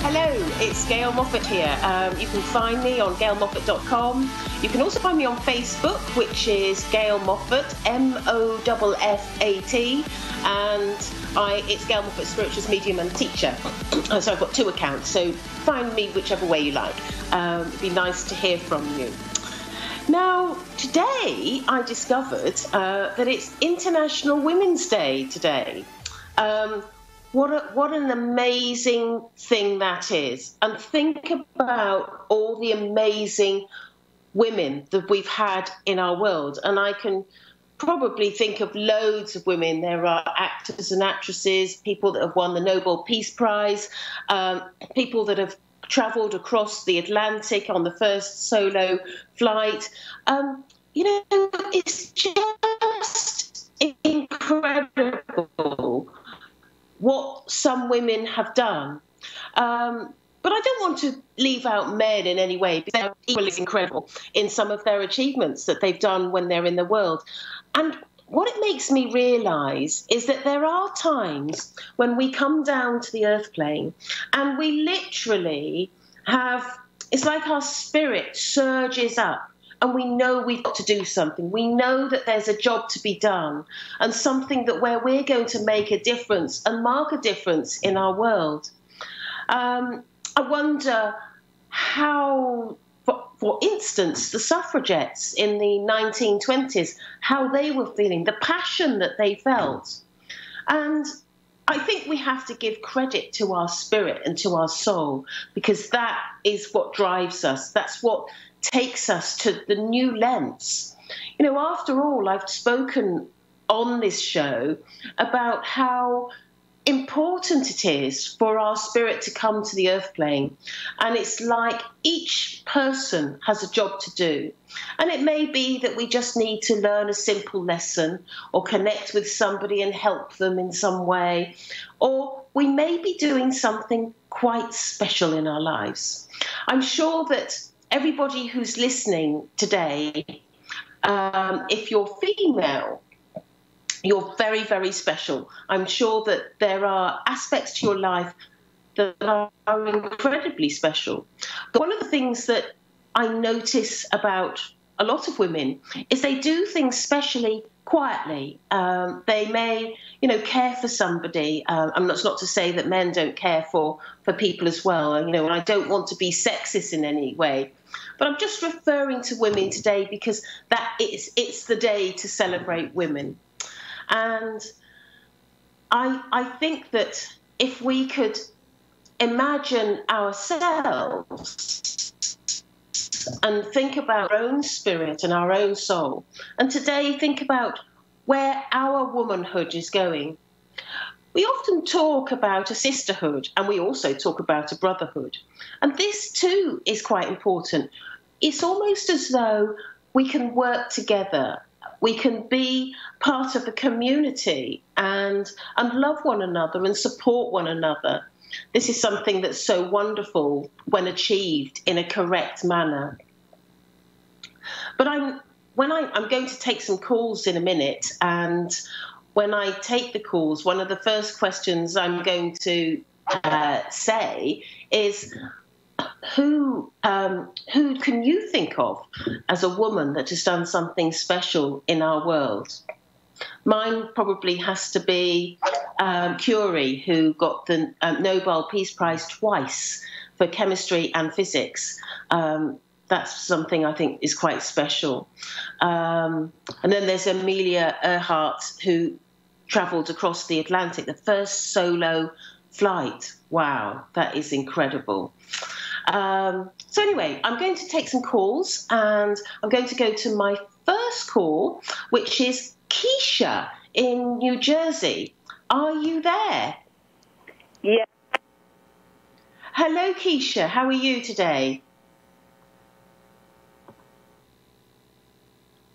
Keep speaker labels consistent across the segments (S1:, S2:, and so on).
S1: Hello, it's Gail Moffat here. You can find me on gailmoffat.com. You can also find me on Facebook, which is Gail Moffat, Moffat, and it's Gail Moffat, Spiritualist Medium and Teacher. So I've got two accounts, so find me whichever way you like. It'd be nice to hear from you. Now, today I discovered that it's International Women's Day today. What an amazing thing that is. And think about all the amazing women that we've had in our world. And I can probably think of loads of women. There are actors and actresses, people that have won the Nobel Peace Prize, people that have travelled across the Atlantic on the first solo flight. It's just incredible what some women have done. But I don't want to leave out men in any way, because they're equally incredible in some of their achievements that they've done when they're in the world. And what it makes me realise is that there are times when we come down to the earth plane and we literally it's like our spirit surges up. And we know we've got to do something. We know that there's a job to be done, and something where we're going to make a difference and mark a difference in our world. I wonder how, for instance, the suffragettes in the 1920s, how they were feeling, the passion that they felt. And I think we have to give credit to our spirit and to our soul, because that is what drives us. That's what takes us to the new lengths. After all, I've spoken on this show about how important it is for our spirit to come to the earth plane. And it's like each person has a job to do. And it may be that we just need to learn a simple lesson or connect with somebody and help them in some way. Or we may be doing something quite special in our lives. I'm sure that everybody who's listening today, if you're female, you're very, very special. I'm sure that there are aspects to your life that are incredibly special. But one of the things that I notice about a lot of women is they do things specially quietly. They may, care for somebody. That's not to say that men don't care for people as well. And I don't want to be sexist in any way. But I'm just referring to women today because it's the day to celebrate women. And I think that if we could imagine ourselves and think about our own spirit and our own soul, and today think about where our womanhood is going. We often talk about a sisterhood, and we also talk about a brotherhood. And this too is quite important. It's almost as though we can work together. We can be part of the community and love one another and support one another. This is something that's so wonderful when achieved in a correct manner. But I'm going to take some calls in a minute, and when I take the calls, one of the first questions I'm going to say is, who can you think of as a woman that has done something special in our world? Mine probably has to be Curie, who got the Nobel Peace Prize twice for chemistry and physics. That's something I think is quite special. And then there's Amelia Earhart, who travelled across the Atlantic, the first solo flight. Wow, that is incredible. So anyway, I'm going to take some calls, and I'm going to go to my first call, which is Keisha in New Jersey. Are you there?
S2: Yeah.
S1: Hello, Keisha. How are you today?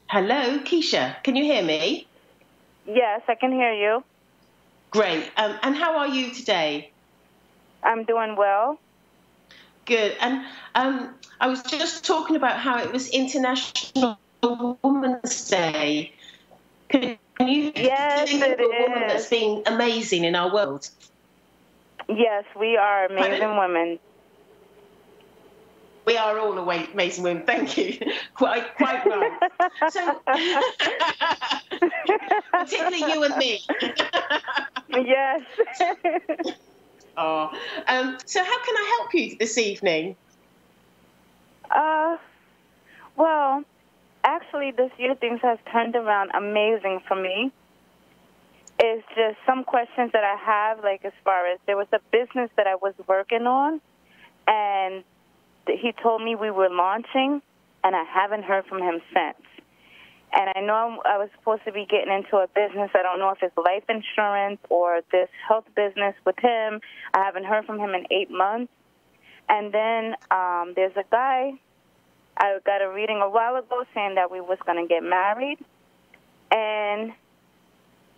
S1: Hello, Keisha. Can you hear me?
S2: Yes, I can hear you.
S1: Great. And how are you today?
S2: I'm doing well.
S1: Good. And I was just talking about how it was International Women's Day. Can you
S2: Yes,
S1: think of a woman that's been amazing in our world?
S2: Yes, we are amazing women.
S1: We are all amazing women. Thank you. Quite right. So, particularly you and me.
S2: Yes.
S1: Oh, so how can I help you this evening?
S2: Well, actually, this year things have turned around amazing for me. It's just some questions that I have, like as far as there was a business that I was working on, and he told me we were launching, and I haven't heard from him since. And I know I was supposed to be getting into a business. I don't know if it's life insurance or this health business with him. I haven't heard from him in 8 months. And then there's a guy, I got a reading a while ago saying that we was going to get married. And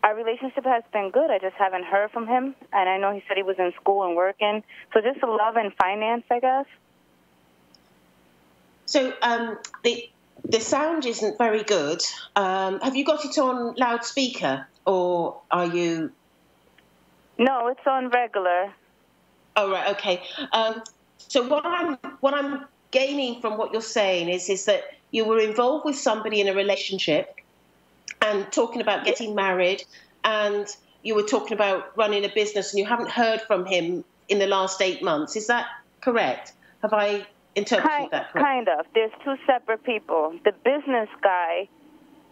S2: our relationship has been good. I just haven't heard from him. And I know he said he was in school and working. So just love and finance, I guess.
S1: So the sound isn't very good. Have you got it on loudspeaker, or are you?
S2: No, it's on regular.
S1: Oh right, okay. So what I'm gaining from what you're saying is that you were involved with somebody in a relationship, and talking about getting married, and you were talking about running a business, and you haven't heard from him in the last 8 months. Is that correct? Have I interpreted that correctly?
S2: Kind of. There's two separate people. The business guy,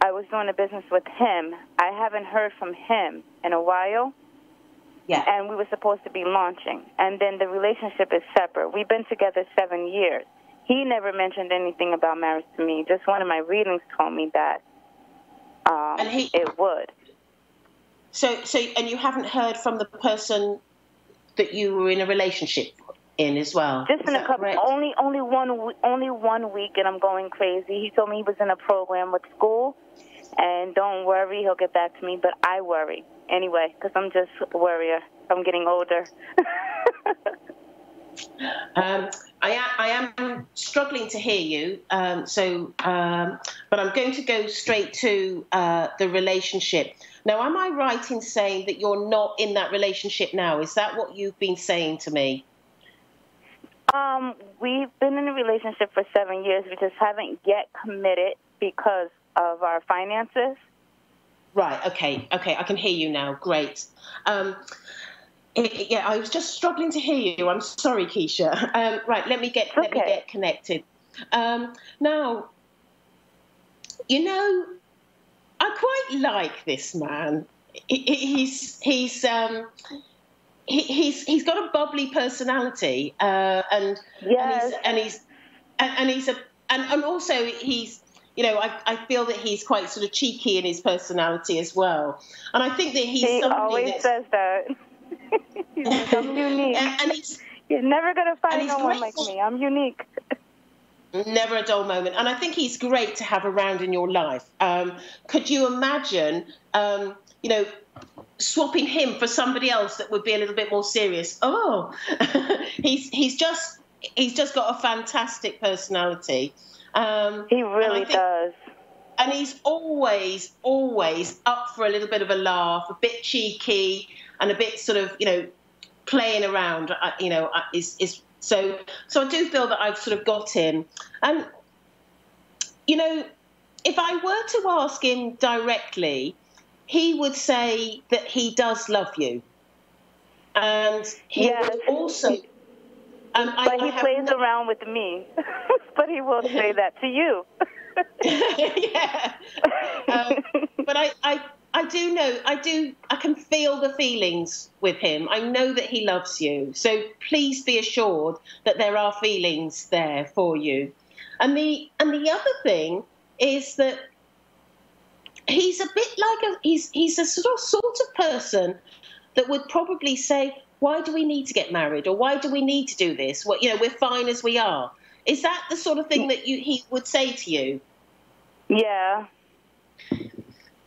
S2: I was doing a business with him. I haven't heard from him in a while.
S1: Yeah.
S2: And we were supposed to be launching. And then the relationship is separate. We've been together 7 years. He never mentioned anything about marriage to me. Just one of my readings told me that it would.
S1: So, and you haven't heard from the person that you were in a relationship in as well?
S2: Just in a couple, only 1 week, and I'm going crazy. He told me he was in a program with school, and don't worry, he'll get back to me. But I worry anyway, because I'm just a worrier. I'm getting older.
S1: I am struggling to hear you, but I'm going to go straight to the relationship. Now, am I right in saying that you're not in that relationship now? Is that what you've been saying to me?
S2: We've been in a relationship for 7 years. We just haven't yet committed because of our finances. Right.
S1: Okay. I can hear you now. Great. Yeah, I was just struggling to hear you. I'm sorry, Keisha. Right. Let me get connected. Now, you know, I quite like this man. He's got a bubbly personality, and also he's, you know, I feel that he's quite sort of cheeky in his personality as well, and I think that
S2: he always says that. He's like, I'm unique, and you're never gonna find no one like me. I'm unique.
S1: Never a dull moment, and I think he's great to have around in your life. Could you imagine, you know, swapping him for somebody else that would be a little bit more serious? Oh, he's just got a fantastic personality.
S2: He really does.
S1: And he's always up for a little bit of a laugh, a bit cheeky, and a bit sort of, you know, playing around. You know, so I do feel that I've sort of got him. And you know, if I were to ask him directly, he would say that he does love you, and he would also.
S2: But he plays around with me. But he will say that to you.
S1: Yeah. But I do know, I can feel the feelings with him. I know that he loves you. So please be assured that there are feelings there for you. And the other thing is that he's a bit like he's a sort of person that would probably say, why do we need to get married? Or why do we need to do this? Well, you know, we're fine as we are. Is that the sort of thing that he would say to you?
S2: Yeah.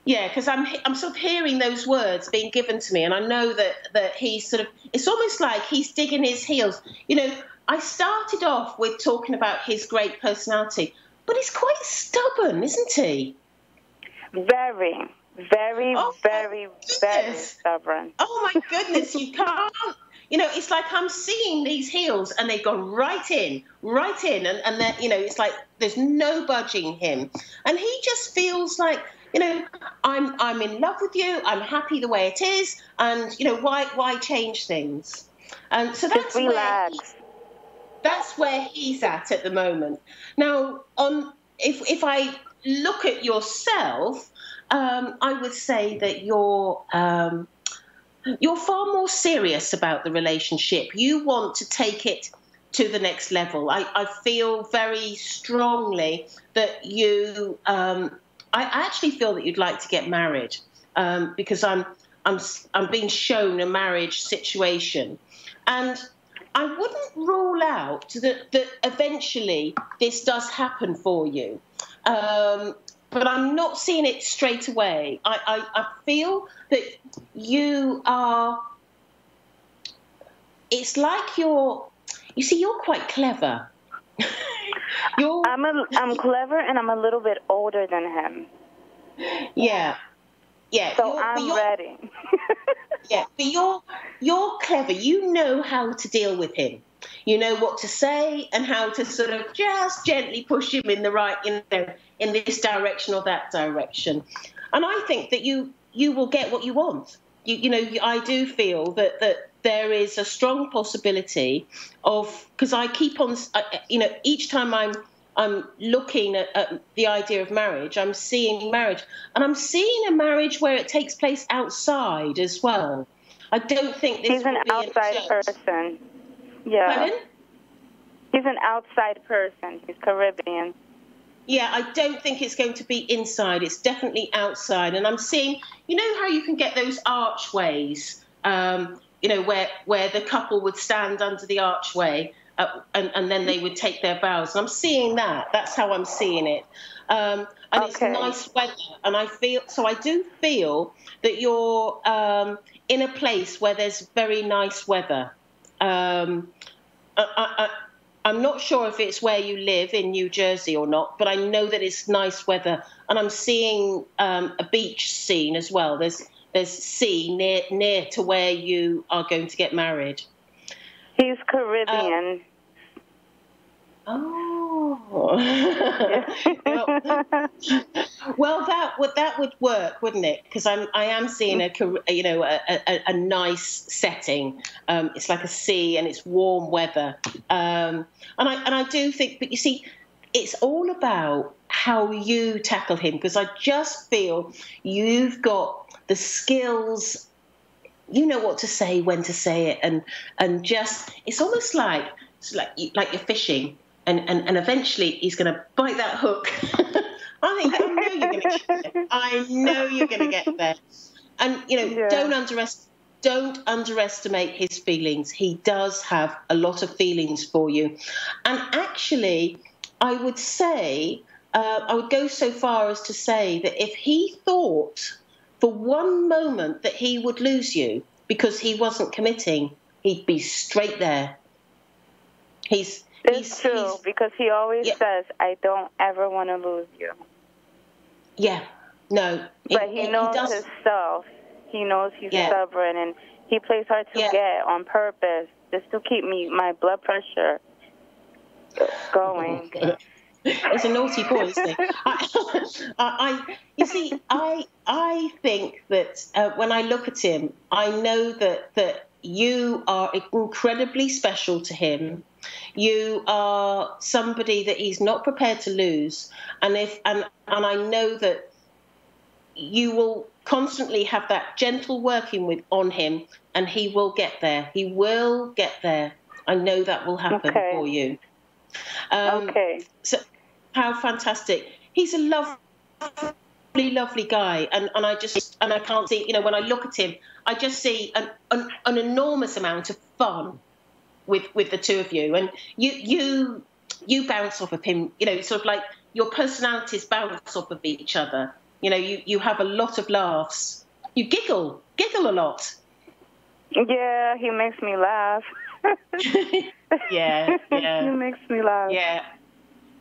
S1: Yeah, because I'm sort of hearing those words being given to me, and I know that he's sort of, it's almost like he's digging his heels. You know, I started off with talking about his great personality, but he's quite stubborn, isn't he?
S2: Very stubborn.
S1: Oh my goodness, you You know, it's like I'm seeing these heels and they've gone right in, and they're, you know, it's like there's no budging him, and he just feels like, you know, I'm in love with you, I'm happy the way it is, and you know, why change things? And so
S2: Just relax.
S1: that's where he's at the moment. Now, if I look at yourself, I would say that you're far more serious about the relationship. You want to take it to the next level. I feel very strongly that you. I actually feel that you'd like to get married, because I'm being shown a marriage situation, and I wouldn't rule out that eventually this does happen for you. But I'm not seeing it straight away. I feel that you are, it's like you're quite clever.
S2: I'm clever, and I'm a little bit older than him.
S1: Yeah. Yeah.
S2: So I'm ready.
S1: Yeah, but you're clever. You know how to deal with him. You know what to say and how to sort of just gently push him in the right, you know, in this direction or that direction. And I think that you will get what you want. You know, I do feel that there is a strong possibility of, because I keep on, you know, each time I'm looking at the idea of marriage, I'm seeing marriage, and I'm seeing a marriage where it takes place outside as well. I don't think this
S2: He's an outside person. Yeah.
S1: Pardon?
S2: He's an outside person. He's Caribbean.
S1: Yeah, I don't think it's going to be inside. It's definitely outside. And I'm seeing, you know how you can get those archways, you know, where the couple would stand under the archway, and then they would take their vows. And I'm seeing that. That's how I'm seeing it. And It's nice weather. And I do feel that you're in a place where there's very nice weather. I'm not sure if it's where you live in New Jersey or not, but I know that it's nice weather. And I'm seeing a beach scene as well. There's sea near to where you are going to get married.
S2: He's Caribbean.
S1: Well, that would work, wouldn't it? Because I am seeing a nice setting. It's like a sea and it's warm weather. And I do think, but you see, it's all about how you tackle him. Because I just feel you've got the skills. You know what to say, when to say it, and just it's almost like you're fishing. And eventually he's going to bite that hook. I know you're going to get there. I know you're going to get there. And, you know, don't underestimate his feelings. He does have a lot of feelings for you. And actually, I would say, I would go so far as to say that if he thought for one moment that he would lose you because he wasn't committing, he'd be straight there.
S2: It's true, because he always says, I don't ever want to lose you.
S1: Yeah, no.
S2: But he knows himself. He knows he's stubborn, and he plays hard to get on purpose just to keep my blood pressure going.
S1: It's a naughty boy, isn't he? You see, I think that when I look at him, I know that you are incredibly special to him. You are somebody that he's not prepared to lose, and I know that you will constantly have that gentle working on him, and he will get there. He will get there. I know that will happen for you. So how fantastic! He's a lovely guy, and I can't see. You know, when I look at him, I just see an enormous amount of fun with the two of you, and you bounce off of him. You know, sort of like your personalities bounce off of each other. You know, you have a lot of laughs. You giggle a lot.
S2: Yeah, he makes me laugh.
S1: yeah.
S2: He makes me laugh.
S1: Yeah,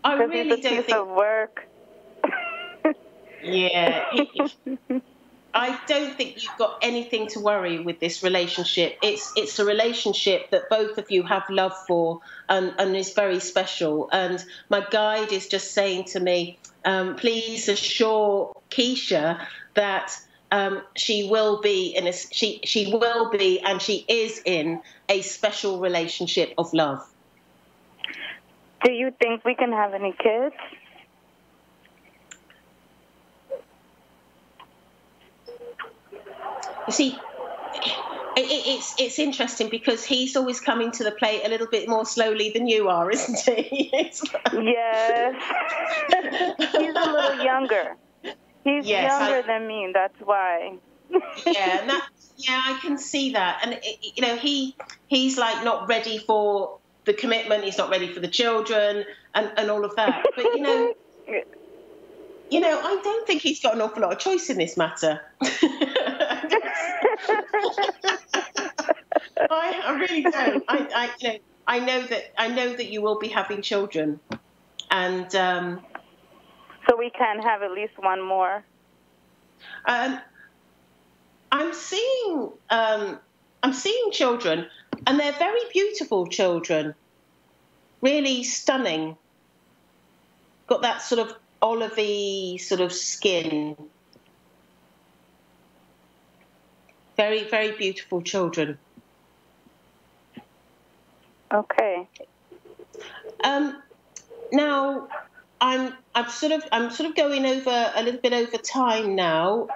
S1: I really
S2: don't think of work.
S1: Yeah. I don't think you've got anything to worry with this relationship. It's a relationship that both of you have love for and is very special. And my guide is just saying to me, please assure Keisha that she will be she will be and she is in a special relationship of love.
S2: Do you think we can have any kids?
S1: You see, it's interesting because he's always coming to the plate a little bit more slowly than you are, isn't he?
S2: Yes. He's a little younger. He's younger than me, that's why.
S1: Yeah, I can see that. And, you know, he's like not ready for the commitment. He's not ready for the children and all of that. But, you know, I don't think he's got an awful lot of choice in this matter. I really don't. I know that you will be having children, and
S2: so we can have at least one more.
S1: I'm seeing children, and they're very beautiful children, really stunning. Got that sort of olivey sort of skin. Very, very beautiful children.
S2: Okay.
S1: Now, I'm sort of going over a little bit over time now,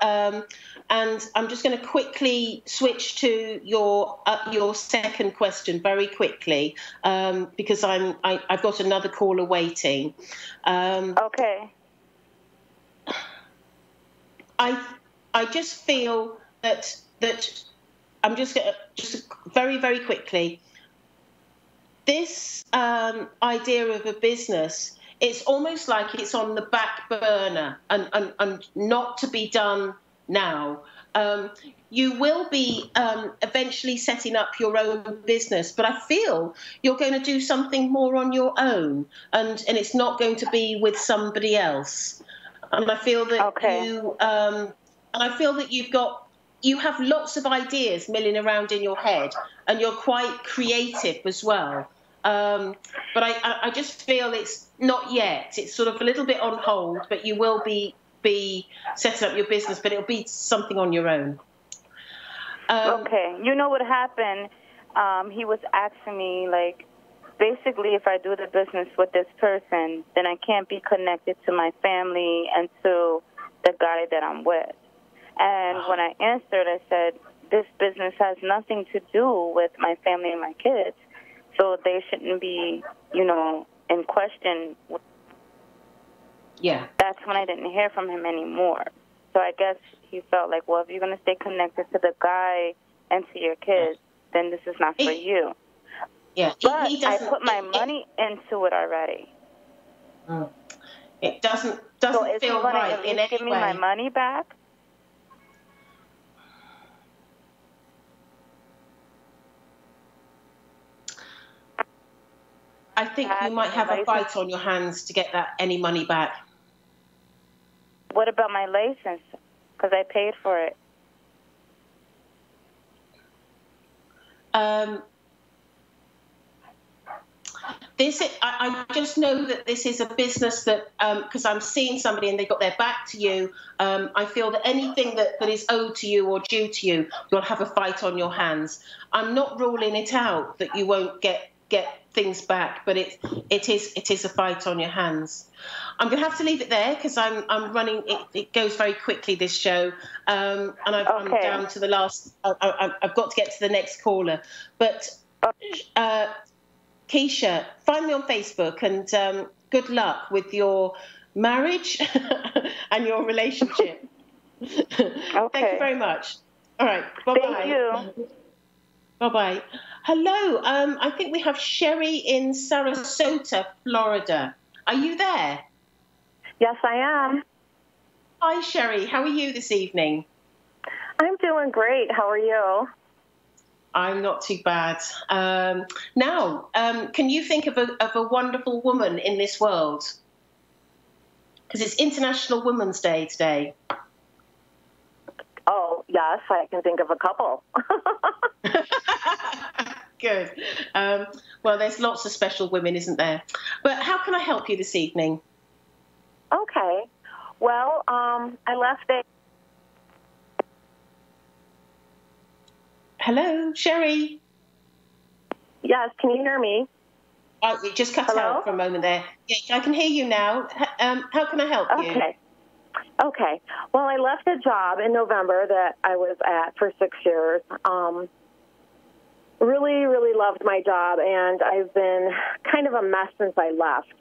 S1: and I'm just going to quickly switch to your second question very quickly, because I've got another caller waiting.
S2: Okay.
S1: I just feel that I'm just going to just very, very quickly. This idea of a business, it's almost like it's on the back burner and not to be done now. You will be eventually setting up your own business, but I feel you're going to do something more on your own, and it's not going to be with somebody else. And I feel that you have lots of ideas milling around in your head, and you're quite creative as well. But I just feel it's not yet. It's sort of a little bit on hold, but you will be setting up your business, but it'll be something on your own.
S2: Okay. You know what happened? He was asking me, like, basically if I do the business with this person, then I can't be connected to my family and to the guy that I'm with. And when I answered, I said, this business has nothing to do with my family and my kids, so they shouldn't be, in question.
S1: Yeah.
S2: That's when I didn't hear from him anymore. So I guess he felt like, well, if you're going to stay connected to the guy and to your kids, then this is not for you.
S1: Yeah.
S2: But I put my money into it already.
S1: It doesn't
S2: so is
S1: feel
S2: he gonna
S1: right
S2: at least
S1: in any
S2: give me
S1: way.
S2: my money back?
S1: I think you might have a fight on your hands to get any money back.
S2: What about my license? Because I paid for it. I just know that this is a business that, because I'm seeing somebody and they got their back to you, I feel that anything that is owed to you or due to you, you'll have a fight on your hands. I'm not ruling it out that you won't get things back, but it is a fight on your hands. I'm going to have to leave it there because I'm running. It goes very quickly, this show, and I'm down to the last. I've got to get to the next caller, but. Keisha, find me on Facebook, and good luck with your marriage and your relationship. Okay.
S1: Thank you very much. All right. Bye-bye.
S2: Thank you.
S1: Bye-bye. Hello. I think we have Sherry in Sarasota, Florida. Are you there?
S3: Yes, I am.
S1: Hi, Sherry. How are you this evening?
S3: I'm doing great. How are you?
S1: I'm not too bad. Now, can you think of a wonderful woman in this world? Because it's International Women's Day today.
S3: Yes, I can think of a couple.
S1: Good. Well, there's lots of special women, isn't there? But how can I help you this evening?
S3: Okay. Well, I left a...
S1: Hello, Sherry?
S3: Yes, can you hear me?
S1: Oh, you just cut out for a moment there. Yeah, I can hear you now. How can I help you?
S3: Okay. Well, I left a job in November that I was at for 6 years. Really, really loved my job, and I've been kind of a mess since I left.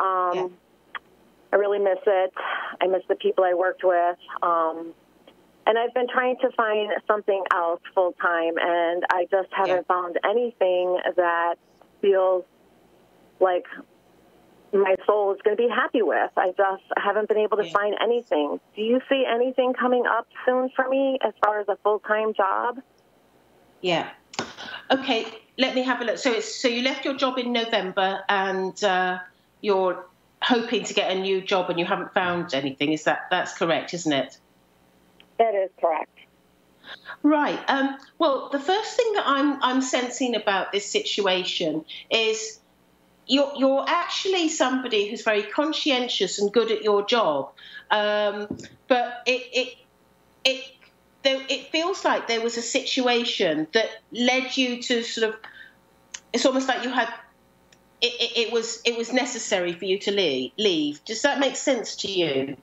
S3: I really miss it. I miss the people I worked with. And I've been trying to find something else full-time, and I just haven't found anything that feels like my soul is going to be happy with. I just haven't been able to find anything. Do you see anything coming up soon for me as far as a full-time job?
S1: Yeah. Okay, let me have a look. So you left your job in November, and you're hoping to get a new job, and you haven't found anything. That's correct, isn't it?
S3: That is correct.
S1: Right. Well, the first thing that I'm sensing about this situation is you're actually somebody who's very conscientious and good at your job, but it feels like there was a situation that led you to sort of. It's almost like you had. It was necessary for you to leave. Does that make sense to you?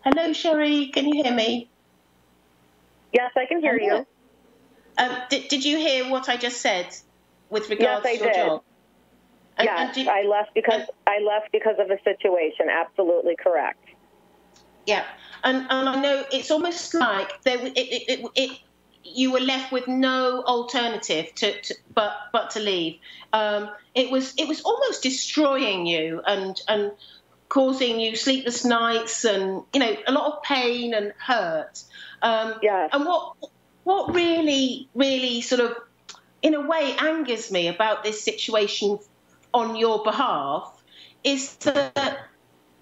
S1: Hello, Sherry. Can you hear me?
S3: Yes, I can hear you.
S1: Did you hear what I just said with regards to your job?
S3: Yes, I left because of a situation. Absolutely correct.
S1: Yeah, and I know it's almost like you were left with no alternative but to leave. It was almost destroying you and causing you sleepless nights and a lot of pain and hurt. And what really sort of in a way angers me about this situation on your behalf is that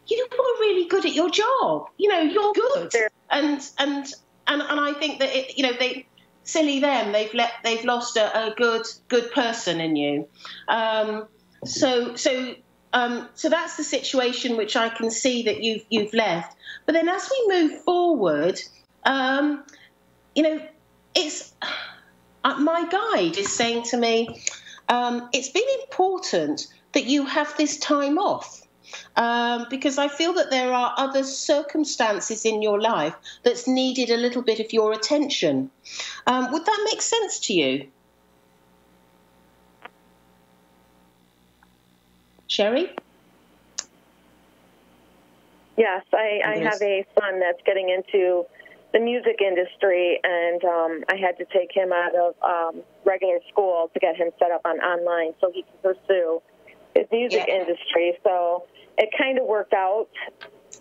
S1: you were really good at your job. You're good, and I think that silly them, they've lost a good person in you. So that's the situation which I can see that you've left. But then as we move forward, it's my guide is saying to me, it's been important that you have this time off. Because I feel that there are other circumstances in your life that's needed a little bit of your attention. Would that make sense to you? Sherry?
S3: Yes, I have a son that's getting into the music industry, and I had to take him out of regular school to get him set up on online so he can pursue his music industry. So it kind of worked out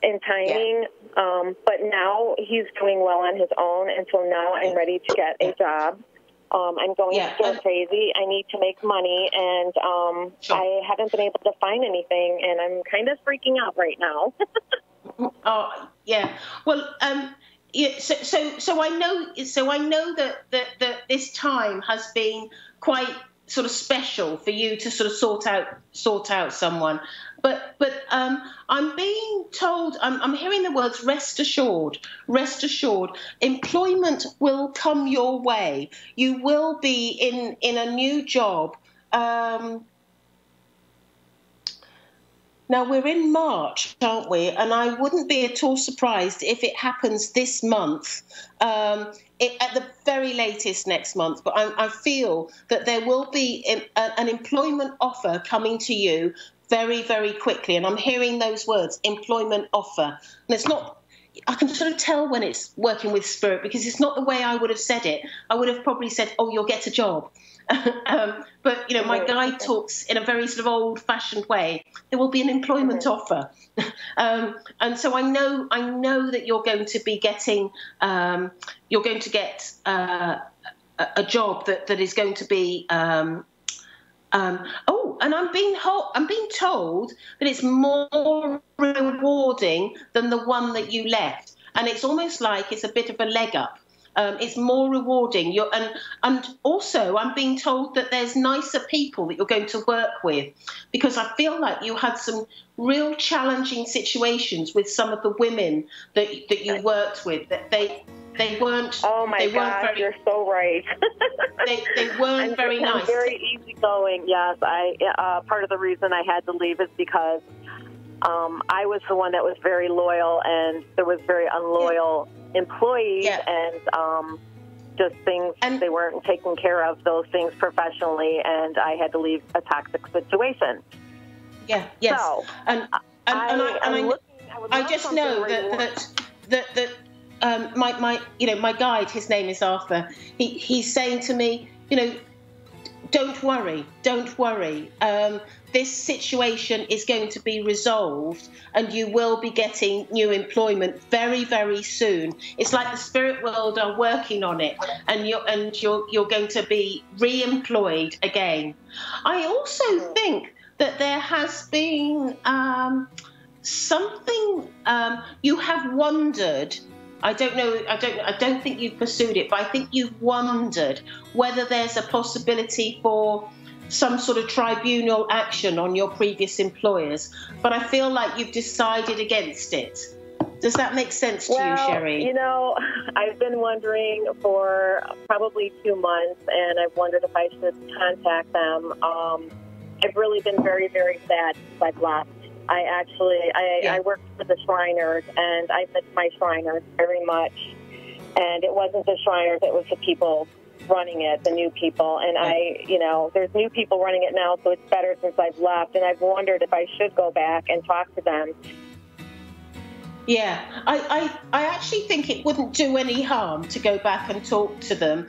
S3: in timing, but now he's doing well on his own, and so now I'm ready to get a job. I'm going stir crazy. I need to make money, and I haven't been able to find anything, and I'm kind of freaking out right now.
S1: Oh, yeah. Well, so I know that this time has been quite sort of special for you to sort of sort out someone. But I'm being told, I'm hearing the words rest assured, employment will come your way. You will be in a new job. Now, we're in March, aren't we? And I wouldn't be at all surprised if it happens this month, at the very latest next month. But I feel that there will be an employment offer coming to you very, very quickly. And I'm hearing those words, employment offer. And it's not, I can sort of tell when it's working with spirit, because it's not the way I would have said it. I would have probably said, oh, you'll get a job. But, my guide talks in a very sort of old-fashioned way. There will be an employment offer. And so I know that you're going to be getting, you're going to get a job that is going to be And I'm being told that it's more rewarding than the one that you left, and it's almost like it's a bit of a leg up. It's more rewarding. And also I'm being told that there's nicer people that you're going to work with, because I feel like you had some real challenging situations with some of the women that you worked with. That they weren't.
S3: Oh my God, you're so right.
S1: they weren't very nice.
S3: I'm very easygoing. Yes, part of the reason I had to leave is because I was the one that was very loyal, and there was very unloyal employees, and just things, and they weren't taking care of those things professionally, and I had to leave a toxic situation.
S1: Yeah. Yes.
S3: So,
S1: I just know that my guide, his name is Arthur. He's saying to me, don't worry. This situation is going to be resolved, and you will be getting new employment very, very soon. It's like the spirit world are working on it, and you're going to be re-employed again. I also think that there has been something you have wondered. I don't know. I don't think you've pursued it, but I think you've wondered whether there's a possibility for some sort of tribunal action on your previous employers. But I feel like you've decided against it. Does that make sense to you, Sherry?
S3: I've been wondering for probably 2 months, and I've wondered if I should contact them. I've really been very, very sad since I've left. I worked for the Shriners, and I miss my Shriners very much. And it wasn't the Shriners, it was the people running it, the new people. And there's new people running it now, so it's better since I've left. And I've wondered if I should go back and talk to them.
S1: Yeah, I actually think it wouldn't do any harm to go back and talk to them.